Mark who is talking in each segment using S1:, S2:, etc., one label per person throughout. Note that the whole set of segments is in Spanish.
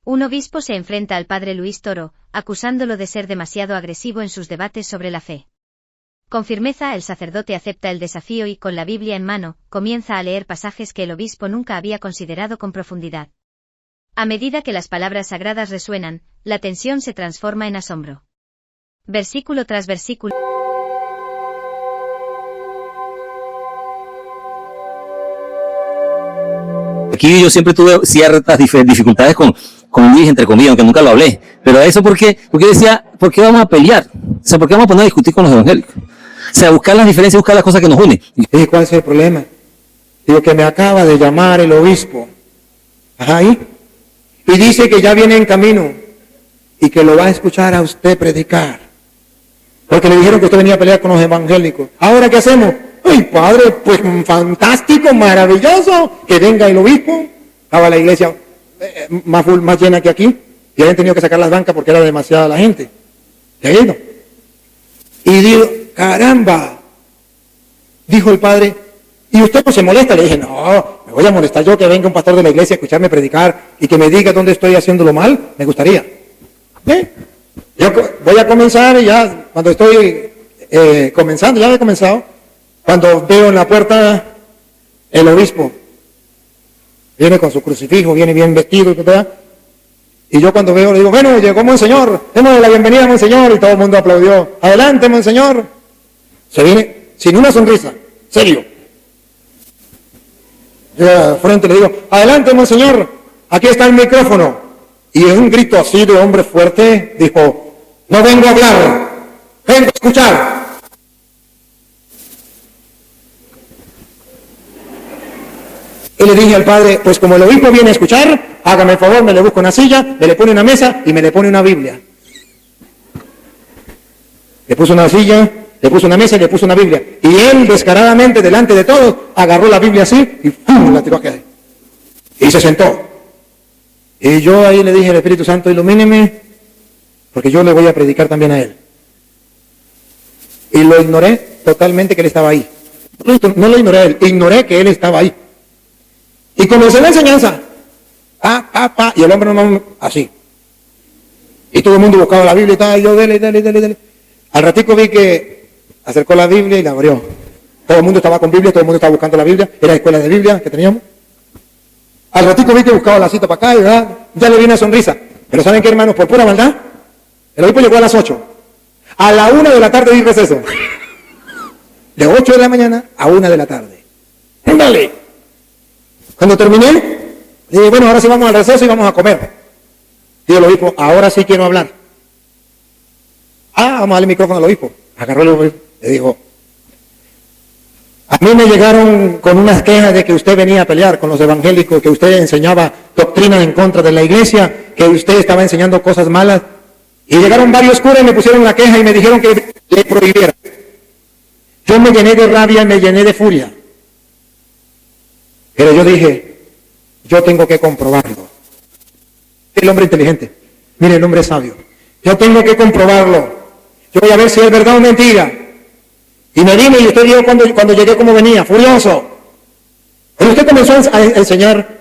S1: Un obispo se enfrenta al padre Luis Toro, acusándolo de ser demasiado agresivo en sus debates sobre la fe. Con firmeza el sacerdote acepta el desafío y, con la Biblia en mano, comienza a leer pasajes que el obispo nunca había considerado con profundidad. A medida que las palabras sagradas resuenan, la tensión se transforma en asombro. Versículo tras versículo.
S2: Aquí yo siempre tuve ciertas dificultades con Luis, entre comillas, aunque nunca lo hablé. Pero eso porque decía, ¿por qué vamos a pelear? O sea, ¿por qué vamos a poner a discutir con los evangélicos? O sea, buscar las diferencias, buscar las cosas que nos unen.
S3: Y ¿cuál es el problema? Digo, que me acaba de llamar el obispo. Ajá, ¿y? Y dice que ya viene en camino y que lo va a escuchar a usted predicar. Porque le dijeron que usted venía a pelear con los evangélicos. ¿Ahora qué hacemos? ¡Ay, padre! Pues fantástico, maravilloso, que venga el obispo. Estaba la iglesia más llena que aquí, y habían tenido que sacar las bancas porque era demasiada la gente. Y digo, caramba, dijo el padre, ¿y usted no se molesta? Le dije, no, me voy a molestar yo que venga un pastor de la iglesia a escucharme predicar y que me diga dónde estoy haciéndolo mal, me gustaría. Yo voy a comenzar y ya, cuando estoy comenzando, ya he comenzado, cuando veo en la puerta el obispo, viene con su crucifijo, viene bien vestido, ¿verdad? Y yo cuando veo le digo, bueno, llegó Monseñor, démosle la bienvenida a Monseñor, y todo el mundo aplaudió. Adelante, Monseñor. Se viene sin una sonrisa, serio. Yo al frente le digo, adelante, Monseñor, aquí está el micrófono. Y en un grito así de hombre fuerte, dijo, no vengo a hablar, vengo a escuchar. Y le dije al padre, pues como el obispo viene a escuchar, hágame el favor, me le busca una silla, me le pone una mesa y me le pone una Biblia. Le puso una silla, le puso una mesa y le puso una Biblia. Y él, descaradamente, delante de todos, agarró la Biblia así y ¡pum!, la tiró aquí. Y se sentó. Y yo ahí le dije al Espíritu Santo, ilumíneme, porque yo le voy a predicar también a él. Y lo ignoré totalmente que él estaba ahí. No lo ignoré a él, ignoré que él estaba ahí. Y comencé la enseñanza. Y el hombre no así. Y todo el mundo buscaba la Biblia y tal, y yo, dele. Al ratico vi que acercó la Biblia y la abrió. Todo el mundo estaba con Biblia, todo el mundo estaba buscando la Biblia. Era la escuela de Biblia que teníamos. Al ratico vi que buscaba la cita para acá y ya le vi una sonrisa. Pero ¿saben qué, hermanos? Por pura maldad, el obispo llegó a las 8. A la 1 de la tarde di receso. De 8 de la mañana a 1 de la tarde. ¡Ándale! Cuando terminé, dije, bueno, ahora sí vamos al receso y vamos a comer. Y el obispo, ahora sí quiero hablar. Vamos a darle el micrófono al obispo. Agarró el obispo, le dijo, a mí me llegaron con unas quejas de que usted venía a pelear con los evangélicos, que usted enseñaba doctrina en contra de la iglesia, que usted estaba enseñando cosas malas. Y llegaron varios curas y me pusieron la queja y me dijeron que le prohibiera. Yo me llené de rabia y me llené de furia. Pero yo dije, yo tengo que comprobarlo. El hombre inteligente, mire, el hombre sabio. Yo tengo que comprobarlo. Yo voy a ver si es verdad o mentira. Y me vine y usted vio cuando llegué cómo venía, furioso. Pero usted comenzó a enseñar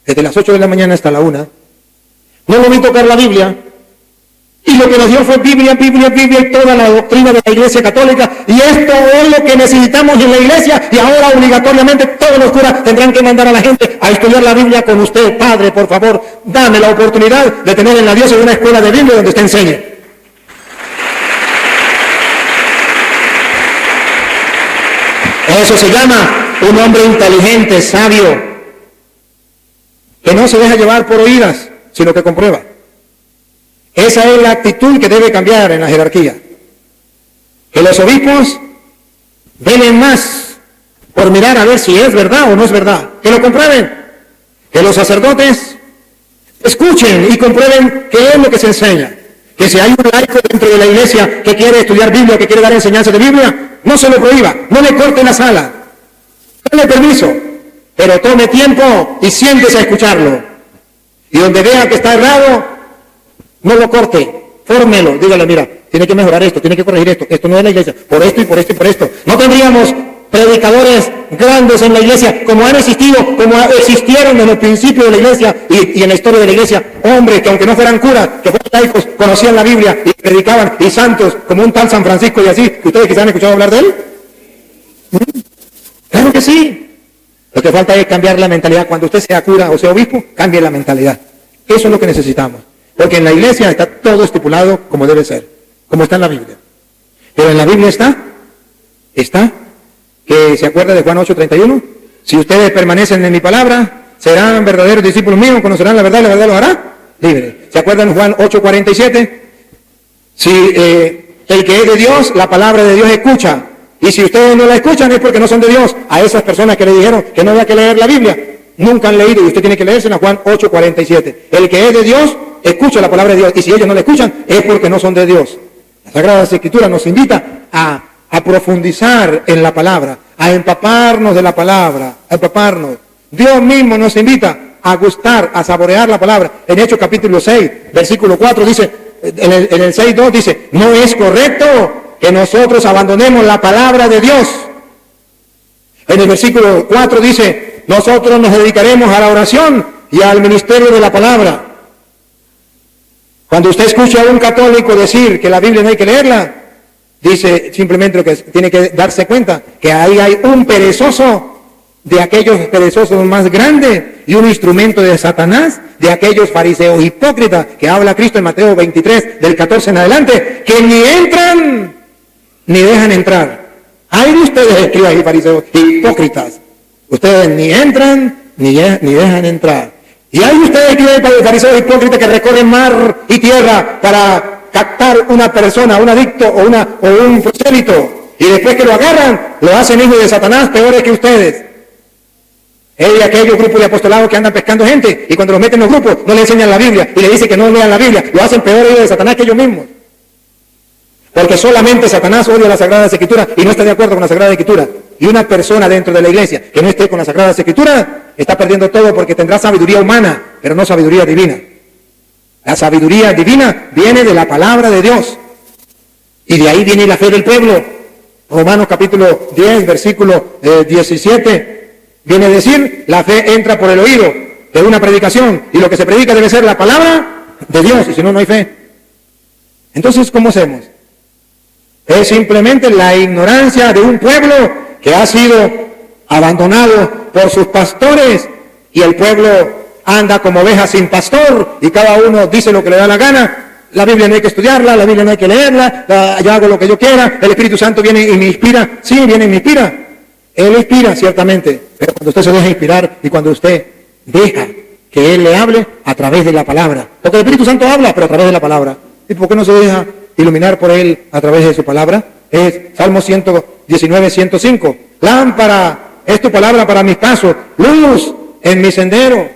S3: desde las 8 de la mañana hasta la 1. No lo vi tocar la Biblia. Y lo que nos dio fue Biblia y toda la doctrina de la Iglesia Católica. Y esto es lo que necesitamos en la Iglesia. Y ahora obligatoriamente todos los curas tendrán que mandar a la gente a estudiar la Biblia con usted. Padre, por favor, dame la oportunidad de tener en la diócesis una escuela de Biblia donde usted enseñe. Eso se llama un hombre inteligente, sabio, que no se deja llevar por oídas, sino que comprueba. Esa es la actitud que debe cambiar en la jerarquía. Que los obispos velen más por mirar a ver si es verdad o no es verdad. Que lo comprueben. Que los sacerdotes escuchen y comprueben qué es lo que se enseña. Que si hay un laico dentro de la iglesia que quiere estudiar Biblia, que quiere dar enseñanza de Biblia, no se lo prohíba, no le corte la sala. Dale permiso, pero tome tiempo y siéntese a escucharlo. Y donde vea que está errado, no lo corte, fórmelo, dígale, mira, tiene que mejorar esto, tiene que corregir esto no es la iglesia, por esto y por esto y por esto. No tendríamos predicadores grandes en la iglesia, como han existido, como existieron en el principio de la iglesia y en la historia de la iglesia, hombres que aunque no fueran curas, que fueran laicos, conocían la Biblia y predicaban, y santos, como un tal San Francisco y así, que ustedes quizás han escuchado hablar de él. Claro que sí. Lo que falta es cambiar la mentalidad. Cuando usted sea cura o sea obispo, cambie la mentalidad. Eso es lo que necesitamos. Porque en la iglesia está todo estipulado como debe ser, como está en la Biblia. Pero en la Biblia está, que se acuerda de Juan 8:31, si ustedes permanecen en mi palabra, serán verdaderos discípulos míos, conocerán la verdad y la verdad los hará libres. ¿Se acuerdan de Juan 8:47? Si el que es de Dios, la palabra de Dios escucha. Y si ustedes no la escuchan es porque no son de Dios. A esas personas que le dijeron que no había que leer la Biblia, nunca han leído, y usted tiene que leerse en Juan 8:47. El que es de Dios, escucha la palabra de Dios, y si ellos no la escuchan, es porque no son de Dios. La Sagrada Escritura nos invita a profundizar en la palabra, a empaparnos de la palabra, a empaparnos. Dios mismo nos invita a gustar, a saborear la palabra. En Hechos capítulo 6, versículo 4 dice, en el 6:2 dice, no es correcto que nosotros abandonemos la palabra de Dios. En el versículo 4 dice, nosotros nos dedicaremos a la oración y al ministerio de la palabra. Cuando usted escucha a un católico decir que la Biblia no hay que leerla, dice simplemente lo que tiene que darse cuenta, que ahí hay un perezoso de aquellos perezosos más grandes y un instrumento de Satanás, de aquellos fariseos hipócritas que habla Cristo en Mateo 23, del 14 en adelante, que ni entran ni dejan entrar. Hay de ustedes, escribas y fariseos hipócritas, ustedes ni entran ni dejan entrar. Y hay ustedes, escribas y fariseos hipócritas, que recorren mar y tierra para captar una persona, un adicto o un prosélito, y después que lo agarran, lo hacen hijos de Satanás, peores que ustedes. Y aquellos grupos de apostolados que andan pescando gente, y cuando los meten en los grupos, no le enseñan la Biblia, y le dicen que no lean la Biblia, lo hacen peores hijos de Satanás que ellos mismos. Porque solamente Satanás odia las Sagradas Escrituras y no está de acuerdo con la Sagrada Escritura. Y una persona dentro de la iglesia que no esté con las Sagradas Escrituras está perdiendo todo, porque tendrá sabiduría humana, pero no sabiduría divina. La sabiduría divina viene de la palabra de Dios. Y de ahí viene la fe del pueblo. Romanos capítulo 10, versículo 17, viene a decir, la fe entra por el oído de una predicación, y lo que se predica debe ser la palabra de Dios, y si no, no hay fe. Entonces, ¿cómo hacemos? Es simplemente la ignorancia de un pueblo que ha sido abandonado por sus pastores, y el pueblo anda como ovejas sin pastor, y cada uno dice lo que le da la gana. La Biblia no hay que estudiarla, la Biblia no hay que leerla, yo hago lo que yo quiera, el Espíritu Santo viene y me inspira. Sí, viene y me inspira. Él inspira, ciertamente, pero cuando usted se deja inspirar y cuando usted deja que Él le hable a través de la palabra, porque el Espíritu Santo habla, pero a través de la palabra. ¿Y por qué no se deja iluminar por Él a través de su palabra? Es Salmo 119, 105. Lámpara es tu palabra para mis pasos, luz en mi sendero.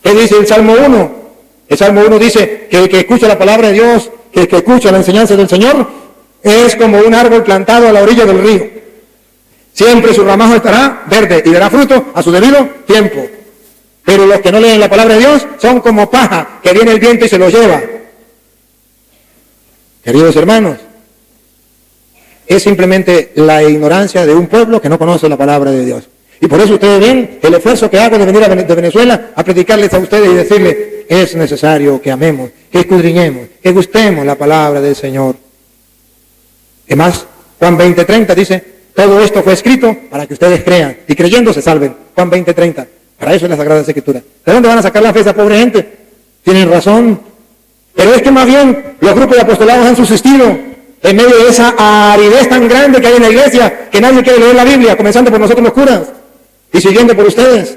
S3: ¿Qué dice el Salmo 1? El Salmo 1 dice que el que escucha la palabra de Dios, que el que escucha la enseñanza del Señor, es como un árbol plantado a la orilla del río. Siempre su ramajo estará verde y dará fruto a su debido tiempo. Pero los que no leen la palabra de Dios son como paja que viene el viento y se los lleva. Queridos hermanos, es simplemente la ignorancia de un pueblo que no conoce la palabra de Dios. Y por eso ustedes ven el esfuerzo que hago de venir de Venezuela a predicarles a ustedes y decirles, es necesario que amemos, que escudriñemos, que gustemos la palabra del Señor. Además, Juan 20:30 dice, todo esto fue escrito para que ustedes crean y creyendo se salven. Juan 20:30. Para eso es la Sagrada Escritura. ¿De dónde van a sacar la fe esa pobre gente? Tienen razón. Pero es que más bien los grupos de apostolados han subsistido en medio de esa aridez tan grande que hay en la iglesia, que nadie quiere leer la Biblia, comenzando por nosotros los curas y siguiendo por ustedes.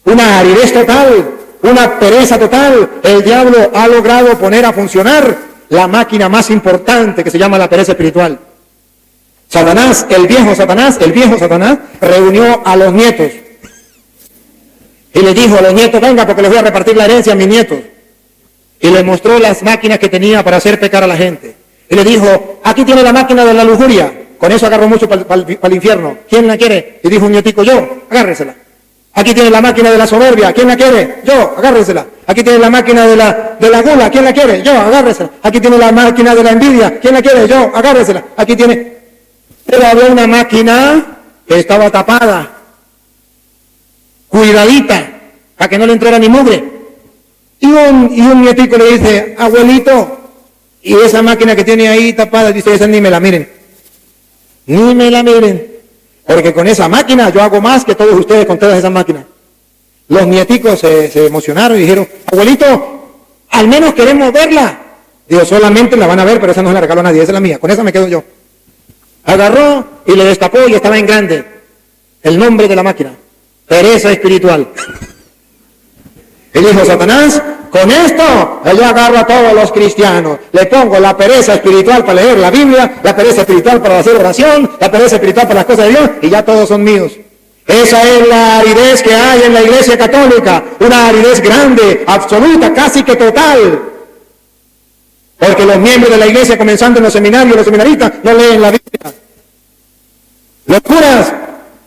S3: Una aridez total, una pereza total. El diablo ha logrado poner a funcionar la máquina más importante que se llama la pereza espiritual. Satanás, el viejo Satanás, reunió a los nietos y les dijo a los nietos, venga porque les voy a repartir la herencia a mis nietos. Y les mostró las máquinas que tenía para hacer pecar a la gente. Y le dijo, aquí tiene la máquina de la lujuria. Con eso agarró mucho para el infierno. ¿Quién la quiere? Y dijo un nietico, yo, agárresela. Aquí tiene la máquina de la soberbia. ¿Quién la quiere? Yo, agárresela. Aquí tiene la máquina de la gula. ¿Quién la quiere? Yo, agárresela. Aquí tiene la máquina de la envidia. ¿Quién la quiere? Yo, agárresela. Aquí tiene... Pero había una máquina que estaba tapada, cuidadita, para que no le entrara ni mugre. Y un nietico le dice, abuelito, y esa máquina que tiene ahí tapada, dice, esa ni me la miren. Ni me la miren. Porque con esa máquina yo hago más que todos ustedes con todas esas máquinas. Los nieticos se emocionaron y dijeron, abuelito, al menos queremos verla. Digo, solamente la van a ver, pero esa no se la regaló a nadie, esa es la mía, con esa me quedo yo. Agarró y le destapó y estaba en grande el nombre de la máquina, pereza espiritual. Y dijo Satanás, con esto yo agarro a todos los cristianos, le pongo la pereza espiritual para leer la Biblia, la pereza espiritual para hacer oración, la pereza espiritual para las cosas de Dios, y ya todos son míos. Esa es la aridez que hay en la Iglesia Católica, una aridez grande, absoluta, casi que total. Porque los miembros de la Iglesia, comenzando en los seminarios, los seminaristas, no leen la Biblia. Los curas,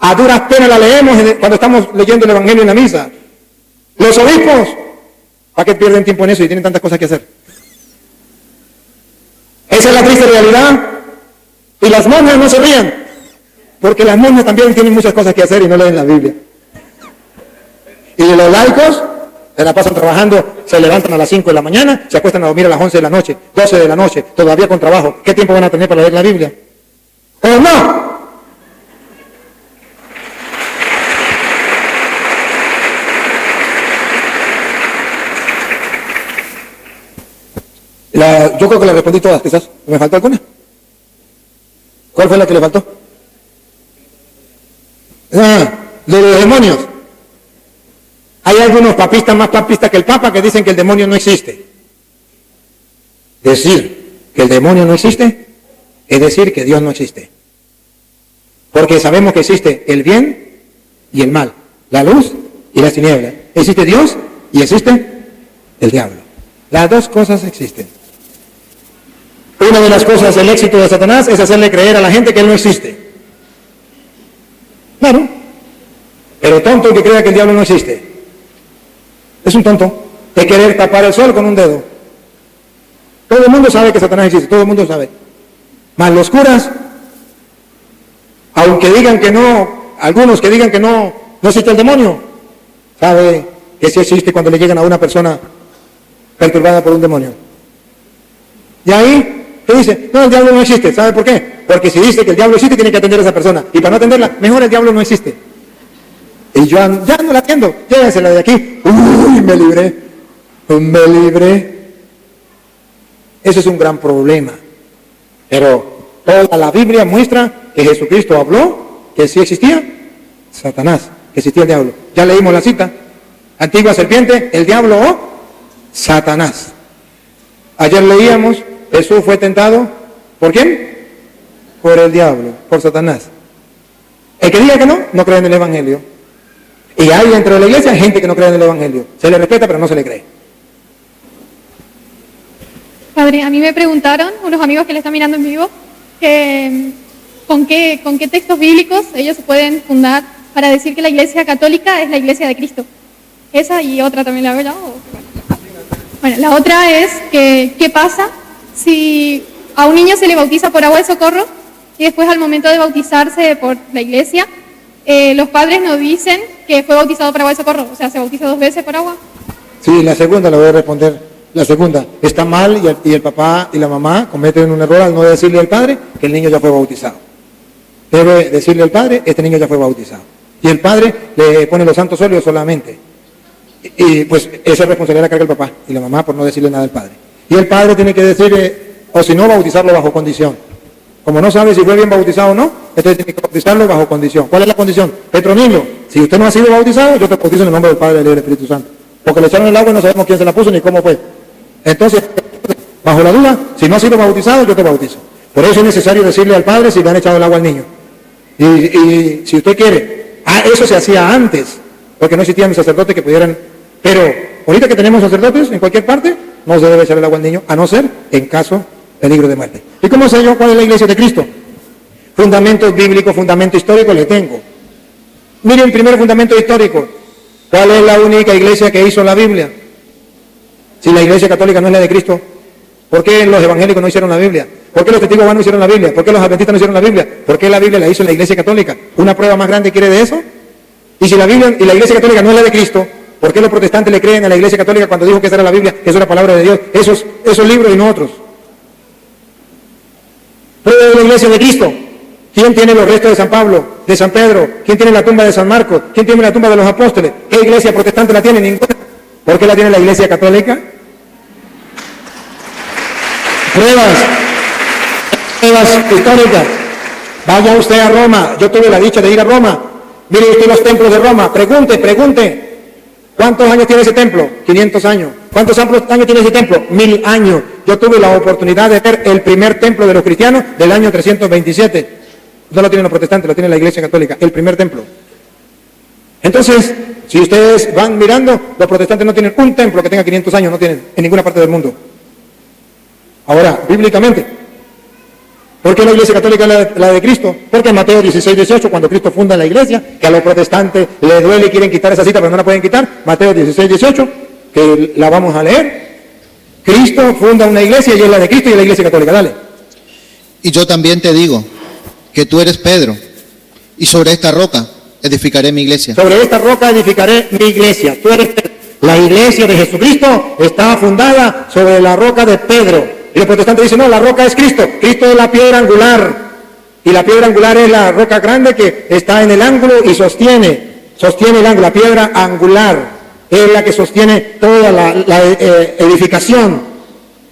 S3: a duras penas la leemos cuando estamos leyendo el Evangelio en la misa. Los obispos, ¿para qué pierden tiempo en eso y tienen tantas cosas que hacer? Esa es la triste realidad. Y las monjas no se rían, porque las monjas también tienen muchas cosas que hacer y no leen la Biblia. Y los laicos se la pasan trabajando, se levantan a las 5 de la mañana, se acuestan a dormir a las 11 de la noche, 12 de la noche, todavía con trabajo. ¿Qué tiempo van a tener para leer la Biblia? ¿O no? Yo creo que le respondí todas, quizás. ¿Me faltó alguna? ¿Cuál fue la que le faltó? De los demonios. Hay algunos papistas más papistas que el Papa que dicen que el demonio no existe. Decir que el demonio no existe es decir que Dios no existe. Porque sabemos que existe el bien y el mal, la luz y las tinieblas. Existe Dios y existe el diablo. Las dos cosas existen. Una de las cosas del éxito de Satanás es hacerle creer a la gente que él no existe. Claro. Pero tonto el que crea que el diablo no existe. Es un tonto de querer tapar el sol con un dedo. Todo el mundo sabe que Satanás existe, todo el mundo sabe. Mas los curas, aunque digan que no, algunos que digan que no existe el demonio, sabe que sí existe cuando le llegan a una persona perturbada por un demonio. Y ahí, ¿qué dice? No, el diablo no existe. ¿Sabe por qué? Porque si dice que el diablo existe, tiene que atender a esa persona. Y para no atenderla, mejor el diablo no existe. Y yo ya no la atiendo, llévensela de aquí. Uy, me libré. Ese es un gran problema. Pero toda la Biblia muestra que Jesucristo habló, que sí existía Satanás, que existía el diablo. Ya leímos la cita. Antigua serpiente, el diablo o Satanás. Ayer leíamos, Jesús fue tentado, ¿por quién? Por el diablo, por Satanás. El que diga que no cree en el Evangelio. Y hay dentro de la iglesia gente que no cree en el Evangelio. Se le respeta, pero no se le cree.
S4: Padre, a mí me preguntaron, unos amigos que le están mirando en vivo, que con qué textos bíblicos ellos se pueden fundar para decir que la Iglesia Católica es la Iglesia de Cristo. Esa y otra también la hago yo. Bueno, la otra es que ¿qué pasa si a un niño se le bautiza por agua de socorro y después al momento de bautizarse por la iglesia, los padres nos dicen que fue bautizado por agua de socorro? O sea, ¿se bautiza 2 veces por agua?
S3: Sí, la segunda la voy a responder. La segunda, está mal y el papá y la mamá cometen un error al no decirle al padre que el niño ya fue bautizado. Debe decirle al padre, este niño ya fue bautizado. Y el padre le pone los santos óleos solamente. Y pues esa responsabilidad la carga el papá y la mamá por no decirle nada al padre. Y el padre tiene que decirle, o si no, bautizarlo bajo condición. Como no sabe si fue bien bautizado o no, entonces tiene que bautizarlo bajo condición. ¿Cuál es la condición? Petronilo, si usted no ha sido bautizado, yo te bautizo en el nombre del Padre, del Hijo y del Espíritu Santo. Porque le echaron el agua y no sabemos quién se la puso ni cómo fue. Entonces, bajo la duda, si no ha sido bautizado, yo te bautizo. Por eso es necesario decirle al padre si le han echado el agua al niño. Y si usted quiere, eso se hacía antes, porque no existían sacerdotes que pudieran. Pero ahorita que tenemos sacerdotes en cualquier parte, no se debe echar el agua al niño, a no ser en caso de peligro de muerte. ¿Y cómo sé yo cuál es la iglesia de Cristo? Fundamentos bíblicos, fundamento histórico le tengo. Miren, primer fundamento histórico. ¿Cuál es la única iglesia que hizo la Biblia? Si la iglesia católica no es la de Cristo, ¿por qué los evangélicos no hicieron la Biblia? ¿Por qué los testigos de Jehová no hicieron la Biblia? ¿Por qué los adventistas no hicieron la Biblia? ¿Por qué la Biblia la hizo la Iglesia Católica? ¿Una prueba más grande quiere de eso? Y si la Biblia y la Iglesia Católica no es la de Cristo, ¿por qué los protestantes le creen a la Iglesia Católica cuando dijo que esa era la Biblia, que eso era palabra de Dios? Esos libros y no otros. Prueba de la Iglesia de Cristo. ¿Quién tiene los restos de San Pablo, de San Pedro? ¿Quién tiene la tumba de San Marcos? ¿Quién tiene la tumba de los apóstoles? ¿Qué iglesia protestante la tiene? Ninguna. ¿Por qué la tiene la Iglesia Católica? Pruebas históricas. Vaya usted a Roma. Yo tuve la dicha de ir a Roma. Mire usted los templos de Roma. Pregunte. ¿Cuántos años tiene ese templo? 500 años. ¿Cuántos años tiene ese templo? 1000 años. Yo tuve la oportunidad de ver el primer templo de los cristianos del año 327. No lo tienen los protestantes, lo tiene la Iglesia Católica, el primer templo. Entonces, si ustedes van mirando, los protestantes no tienen un templo que tenga 500 años, no tienen en ninguna parte del mundo. Ahora, bíblicamente, ¿por qué la Iglesia Católica es la de Cristo? Porque en Mateo 16, 18, cuando Cristo funda la Iglesia, que a los protestantes les duele y quieren quitar esa cita, pero no la pueden quitar, Mateo 16, 18, que la vamos a leer. Cristo funda una iglesia y es la de Cristo y es la Iglesia Católica. Dale.
S5: Y yo también te digo que tú eres Pedro, y sobre esta roca edificaré mi iglesia.
S3: Sobre esta roca edificaré mi iglesia. Tú eres Pedro. La iglesia de Jesucristo está fundada sobre la roca de Pedro. Y los protestantes dicen, no, la roca es Cristo. Cristo es la piedra angular. Y la piedra angular es la roca grande que está en el ángulo y sostiene el ángulo. La piedra angular es la que sostiene toda la edificación.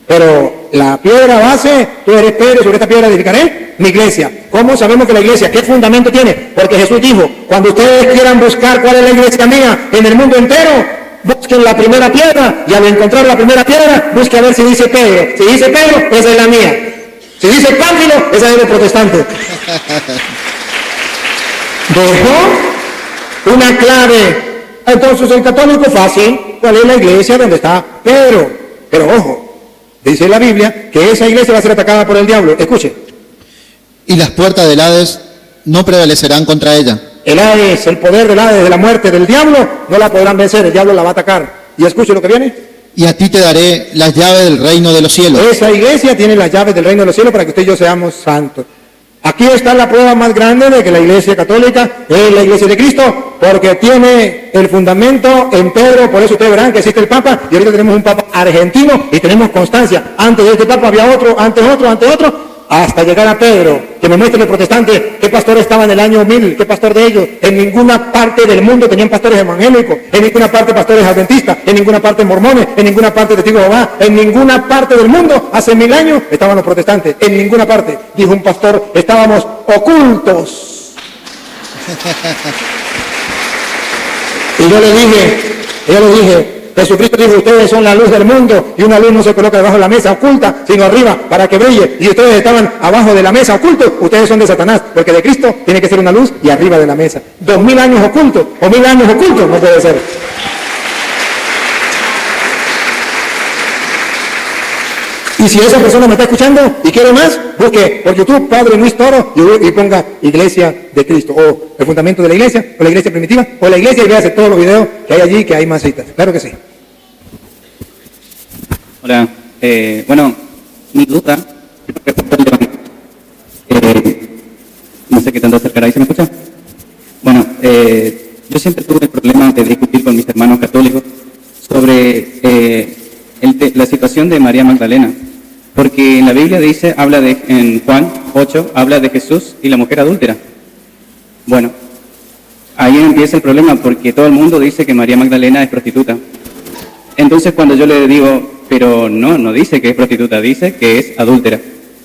S3: Pero la piedra base, tú eres Pedro, sobre esta piedra edificaré mi iglesia. ¿Cómo sabemos que la iglesia, qué fundamento tiene? Porque Jesús dijo, cuando ustedes quieran buscar cuál es la iglesia mía en el mundo entero, busquen la primera piedra, y al encontrar la primera piedra, busquen a ver si dice Pedro. Si dice Pedro, esa es la mía. Si dice Pánfilo, esa es de los protestantes. Dejó una clave. Entonces el católico fácil, ¿cuál es la iglesia donde está Pedro? Pero ojo, dice la Biblia que esa iglesia va a ser atacada por el diablo. Escuche.
S5: Y las puertas del Hades no prevalecerán contra ella.
S3: El Hades, el poder del Hades, de la muerte del diablo, no la podrán vencer, el diablo la va a atacar. Y escuche lo que viene.
S5: Y a ti te daré las llaves del reino de los cielos.
S3: Esa iglesia tiene las llaves del reino de los cielos para que usted y yo seamos santos. Aquí está la prueba más grande de que la iglesia católica es la iglesia de Cristo, porque tiene el fundamento en Pedro. Por eso ustedes verán que existe el Papa, y ahorita tenemos un Papa argentino y tenemos constancia. Antes de este Papa había otro, antes otro, hasta llegar a Pedro. Que me muestre los protestantes qué pastor estaba en el año 1000, qué pastor de ellos. En ninguna parte del mundo tenían pastores evangélicos, en ninguna parte pastores adventistas, en ninguna parte mormones, en ninguna parte testigos de Jehová, en ninguna parte del mundo hace 1000 años estaban los protestantes, en ninguna parte. Dijo un pastor, estábamos ocultos. Y yo le dije, Jesucristo dijo, ustedes son la luz del mundo, y una luz no se coloca debajo de la mesa oculta, sino arriba, para que brille. Y ustedes estaban abajo de la mesa ocultos, ustedes son de Satanás, porque de Cristo tiene que ser una luz y arriba de la mesa. 2000 años ocultos, o 1000 años ocultos, no puede ser. Y si esa persona me está escuchando y quiere más, busque por YouTube Padre Luis Toro y ponga Iglesia de Cristo, o el fundamento de la iglesia, o la iglesia primitiva, o la iglesia, y véase todos los videos que hay allí, que hay más citas. Claro que sí.
S6: Hola, bueno, mi duda, no sé qué tanto acercará, ¿ahí se me escucha? Bueno, yo siempre tuve el problema de discutir con mis hermanos católicos sobre la situación de María Magdalena, porque en la Biblia dice, en Juan 8, habla de Jesús y la mujer adúltera. Bueno, ahí empieza el problema, porque todo el mundo dice que María Magdalena es prostituta. Entonces cuando yo le digo, pero no dice que es prostituta, dice que es adúltera.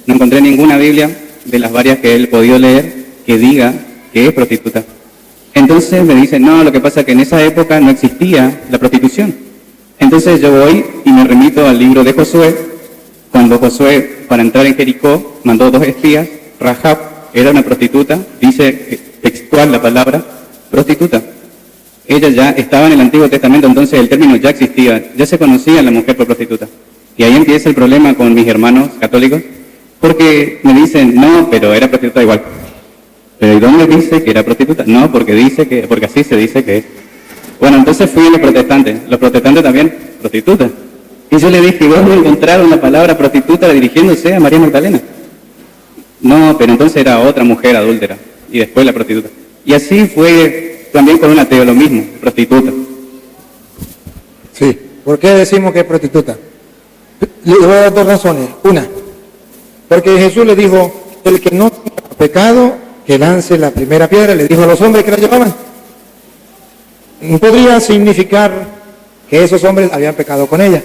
S6: No encontré ninguna Biblia de las varias que él podido leer que diga que es prostituta. Entonces me dice, no, lo que pasa es que en esa época no existía la prostitución. Entonces yo voy y me remito al libro de Josué, cuando Josué, para entrar en Jericó, mandó 2 espías. Rahab era una prostituta, dice textual la palabra, prostituta. Ella ya estaba en el Antiguo Testamento, entonces el término ya existía, ya se conocía la mujer por prostituta. Y ahí empieza el problema con mis hermanos católicos, porque me dicen, no, pero era prostituta igual. ¿Pero ¿y dónde dice que era prostituta? No, porque así se dice que es. Bueno, entonces fui a los protestantes también, prostitutas. Y yo le dije, ¿dónde encontraron la palabra prostituta dirigiéndose a María Magdalena? No, pero entonces era otra mujer adúltera y después la prostituta. Y así fue también con un ateo, lo mismo, prostituta.
S3: Sí. ¿Por qué decimos que es prostituta? Le voy a dar dos razones. Una, porque Jesús le dijo, el que no tenga pecado, que lance la primera piedra, le dijo a los hombres que la llevaban. Podría significar que esos hombres habían pecado con ella,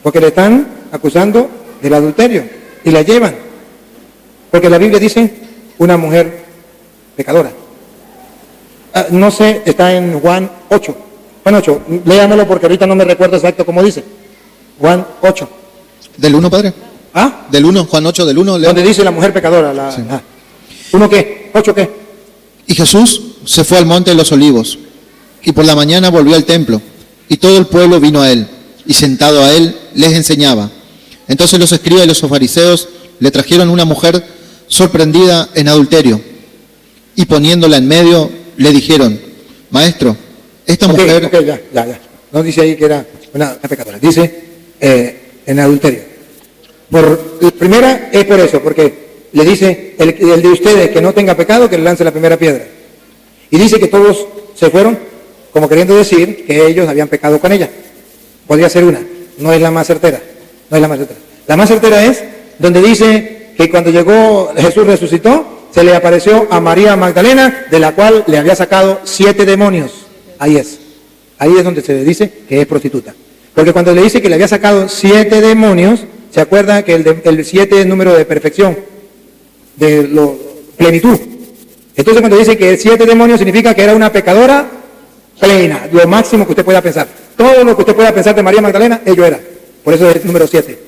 S3: porque le están acusando del adulterio y la llevan. Porque la Biblia dice una mujer pecadora. No sé, está en Juan 8. Juan 8, léamelo porque ahorita no me recuerdo exacto cómo dice. Juan 8.
S5: ¿Del 1, padre?
S3: ¿Ah?
S5: ¿Del 1? Juan 8, del 1.
S3: Donde dice la mujer pecadora.
S5: Sí.
S3: ¿1 qué? ¿8 qué?
S5: Y Jesús se fue al monte de los olivos, y por la mañana volvió al templo, y todo el pueblo vino a él, y sentado a él les enseñaba. Entonces los escribas y los fariseos le trajeron una mujer sorprendida en adulterio, y poniéndola en medio, le dijeron, Maestro, esta mujer...
S3: Ok, ya. No dice ahí que era una pecadora, dice en adulterio. La primera es por eso, porque le dice, el de ustedes que no tenga pecado, que le lance la primera piedra. Y dice que todos se fueron, como queriendo decir que ellos habían pecado con ella. Podría ser una, no es la más certera. La más certera es donde dice que cuando llegó Jesús resucitó, se le apareció a María Magdalena, de la cual le había sacado 7 demonios. Ahí es donde se le dice que es prostituta. Porque cuando le dice que le había sacado 7 demonios, se acuerda que el 7 es número de perfección, de plenitud. Entonces cuando dice que 7 demonios significa que era una pecadora plena, lo máximo que usted pueda pensar. Todo lo que usted pueda pensar de María Magdalena, ello era. Por eso es el número 7.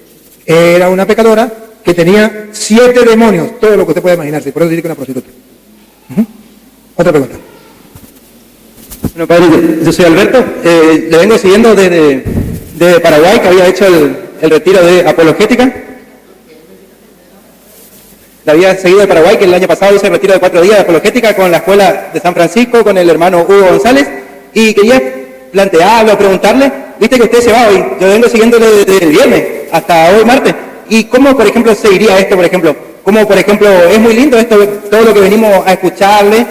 S3: Era una pecadora que tenía 7 demonios, todo lo que usted pueda imaginarse. Por eso dice que era una prostituta. Otra pregunta.
S7: Bueno, padre, yo soy Alberto. Le vengo siguiendo desde Paraguay, que había hecho el retiro de apologética. La había seguido de Paraguay, que el año pasado hice el retiro de 4 días de apologética con la escuela de San Francisco, con el hermano Hugo González, y quería plantearle o preguntarle, viste que usted se va hoy, yo vengo siguiéndole desde el viernes hasta hoy martes, y cómo, por ejemplo, seguiría esto, por ejemplo, como, por ejemplo, es muy lindo esto, todo lo que venimos a escucharle,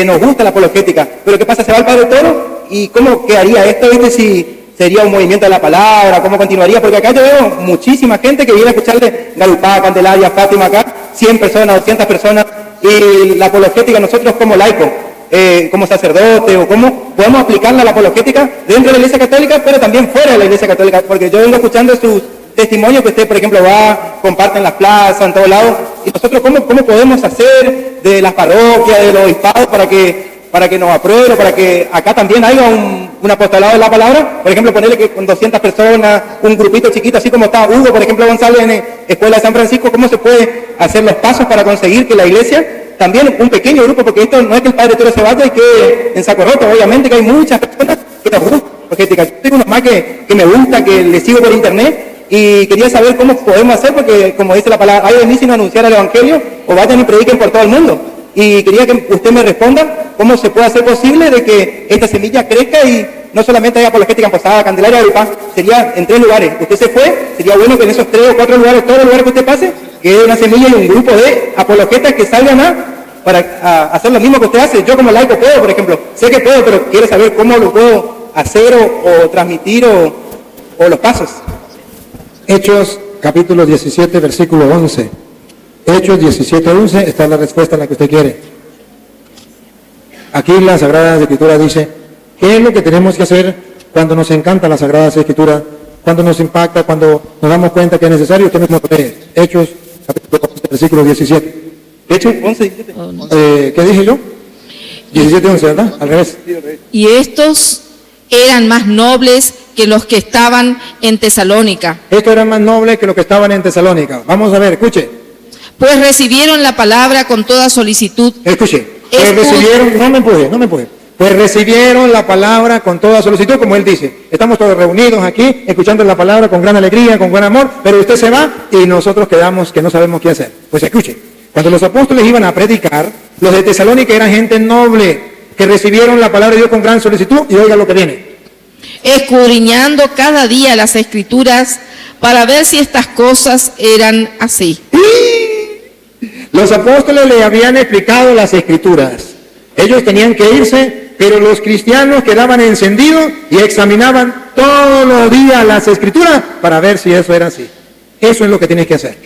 S7: nos gusta la apologética, pero ¿qué pasa? Se va el Padre Toro, y ¿cómo quedaría esto, viste, si sería un movimiento de la palabra, cómo continuaría? Porque acá yo veo muchísima gente que viene a escucharle Galupá, Candelaria, Fátima, acá, 100 personas, 200 personas, y la apologética nosotros como laicos, como sacerdote, o cómo podemos aplicarla a la apologética dentro de la Iglesia Católica, pero también fuera de la Iglesia Católica, porque yo vengo escuchando sus testimonios que usted, por ejemplo, va, comparte en las plazas, en todos lados, y nosotros cómo podemos hacer de las parroquias, de los obispados, para que nos aprueben, para que acá también haya un apostolado de la palabra, por ejemplo, ponerle que con 200 personas, un grupito chiquito, así como está Hugo, por ejemplo, González en Escuela de San Francisco, ¿cómo se puede hacer los pasos para conseguir que la iglesia, también un pequeño grupo, porque esto no es que el Padre Toro se vaya y que en saco roto, obviamente que hay muchas personas que nos gustan, porque yo tengo unos más que me gusta, que les sigo por internet, y quería saber cómo podemos hacer, porque como dice la palabra, hay de mí sin anunciar el Evangelio, o vayan y prediquen por todo el mundo. Y quería que usted me responda cómo se puede hacer posible de que esta semilla crezca y no solamente haya apologética en Posada, Candelaria, Agripá, sería en 3 lugares. Usted se fue, sería bueno que en esos 3 o 4 lugares, todos los lugares que usted pase, quede una semilla y un grupo de apologetas que salgan para hacer lo mismo que usted hace. Yo como laico puedo, por ejemplo, sé que puedo, pero quiero saber cómo lo puedo hacer o transmitir o los pasos.
S3: Hechos capítulo 17, versículo 11. Hechos 17, 11, está la respuesta a la que usted quiere. Aquí la Sagrada Escritura dice, ¿qué es lo que tenemos que hacer cuando nos encanta la Sagrada Escritura? Cuando nos impacta, cuando nos damos cuenta que es necesario, usted mismo lo lee. Hechos capítulo 11, versículo 17.
S7: Hechos 11, 17.
S3: ¿Qué dije yo? 17, 11, ¿verdad? Al revés.
S8: Y estos eran más nobles que los que estaban en Tesalónica.
S3: Estos eran más nobles que los que estaban en Tesalónica. Vamos a ver, escuche.
S8: Pues recibieron la palabra con toda solicitud.
S3: Escuche. Pues recibieron, no me empuje. Pues recibieron la palabra con toda solicitud, como él dice. Estamos todos reunidos aquí, escuchando la palabra con gran alegría, con buen amor, pero usted se va y nosotros quedamos que no sabemos qué hacer. Pues escuche. Cuando los apóstoles iban a predicar, los de Tesalónica eran gente noble, que recibieron la palabra de Dios con gran solicitud, y oiga lo que viene.
S8: Escudriñando cada día las Escrituras para ver si estas cosas eran así.
S3: Los apóstoles le habían explicado las escrituras. Ellos tenían que irse, pero los cristianos quedaban encendidos y examinaban todos los días las escrituras para ver si eso era así. Eso es lo que tienes que hacer.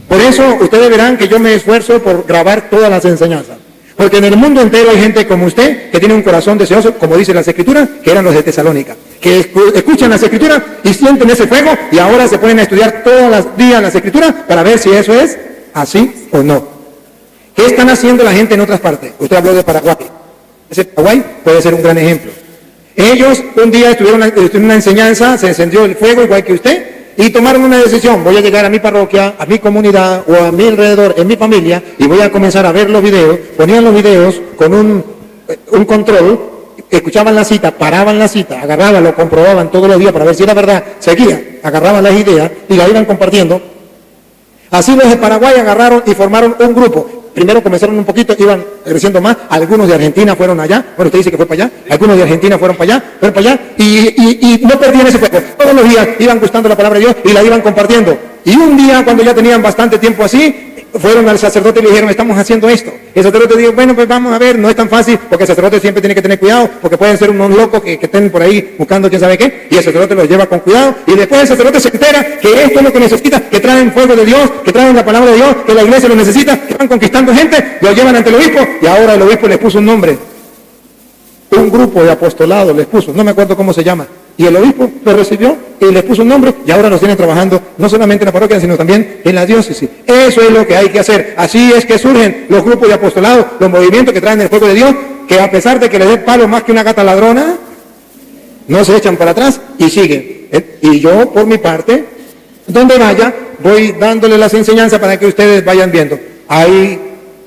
S3: Por eso ustedes verán que yo me esfuerzo por grabar todas las enseñanzas. Porque en el mundo entero hay gente como usted que tiene un corazón deseoso, como dicen las escrituras, que eran los de Tesalónica, que escuchan las escrituras y sienten ese fuego y ahora se ponen a estudiar todos los días las escrituras para ver si eso es así o no. ¿Qué están haciendo la gente en otras partes? Usted habló de Paraguay. Ese Paraguay puede ser un gran ejemplo. Ellos un día estuvieron en una enseñanza, se encendió el fuego igual que usted, y tomaron una decisión: voy a llegar a mi parroquia, a mi comunidad o a mi alrededor, en mi familia, y voy a comenzar a ver los videos. Ponían los videos con un control, escuchaban la cita, paraban la cita, agarraban, lo comprobaban todos los días para ver si era verdad, seguían, agarraban las ideas y las iban compartiendo. Así los de Paraguay agarraron y formaron un grupo. Primero comenzaron un poquito, iban creciendo más. Algunos de Argentina fueron allá. Bueno, usted dice que fue para allá. Algunos de Argentina fueron para allá, y no perdían ese fuego. Todos los días iban gustando la palabra de Dios y la iban compartiendo. Y un día, cuando ya tenían bastante tiempo así, fueron al sacerdote y le dijeron: estamos haciendo esto. Y el sacerdote dijo: bueno, pues vamos a ver, no es tan fácil, porque el sacerdote siempre tiene que tener cuidado, porque pueden ser unos locos que estén por ahí buscando quién sabe qué, y el sacerdote los lleva con cuidado, y después el sacerdote se entera que esto es lo que necesita, que traen fuego de Dios, que traen la palabra de Dios, que la iglesia lo necesita, que van conquistando gente, lo llevan ante el obispo, y ahora el obispo les puso un nombre. Un grupo de apostolado les puso, no me acuerdo cómo se llama. Y el obispo lo recibió y les puso un nombre, y ahora nos tienen trabajando no solamente en la parroquia, sino también en la diócesis. Eso es lo que hay que hacer. Así es que surgen los grupos de apostolado, los movimientos que traen el fuego de Dios, que a pesar de que le den palo más que una gata ladrona, no se echan para atrás y siguen. Y yo, por mi parte, donde vaya, voy dándole las enseñanzas para que ustedes vayan viendo. Ahí,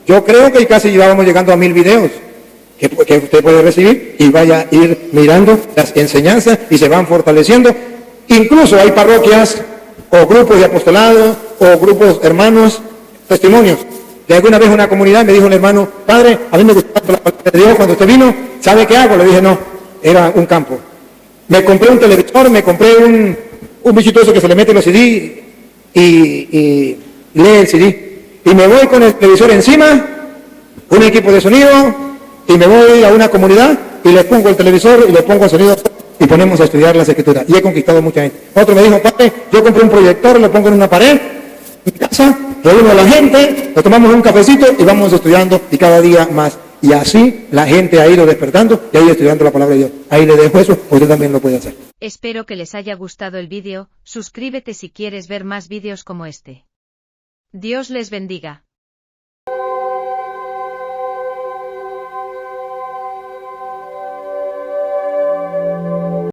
S3: yo creo que casi llevábamos llegando a 1000 videos que usted puede recibir, y vaya a ir mirando las enseñanzas y se van fortaleciendo. Incluso hay parroquias o grupos de apostolado o grupos hermanos, testimonios. De alguna vez una comunidad me dijo un hermano: padre, a mí me gustó la palabra de Dios cuando usted vino, ¿sabe qué hago? Le dije: no, era un campo. Me compré un televisor, me compré un bichito eso que se le mete en los CD y lee el CD. Y me voy con el televisor encima, un equipo de sonido, y me voy a una comunidad y le pongo el televisor y le pongo el sonido y ponemos a estudiar las escrituras. Y he conquistado mucha gente. Otro me dijo: padre, yo compré un proyector, lo pongo en una pared, en mi casa, reúno a la gente, nos tomamos un cafecito y vamos estudiando, y cada día más. Y así la gente ha ido despertando y ha ido estudiando la palabra de Dios. Ahí le dejo eso, usted también lo puede hacer.
S1: Espero que les haya gustado el vídeo. Suscríbete si quieres ver más vídeos como este. Dios les bendiga.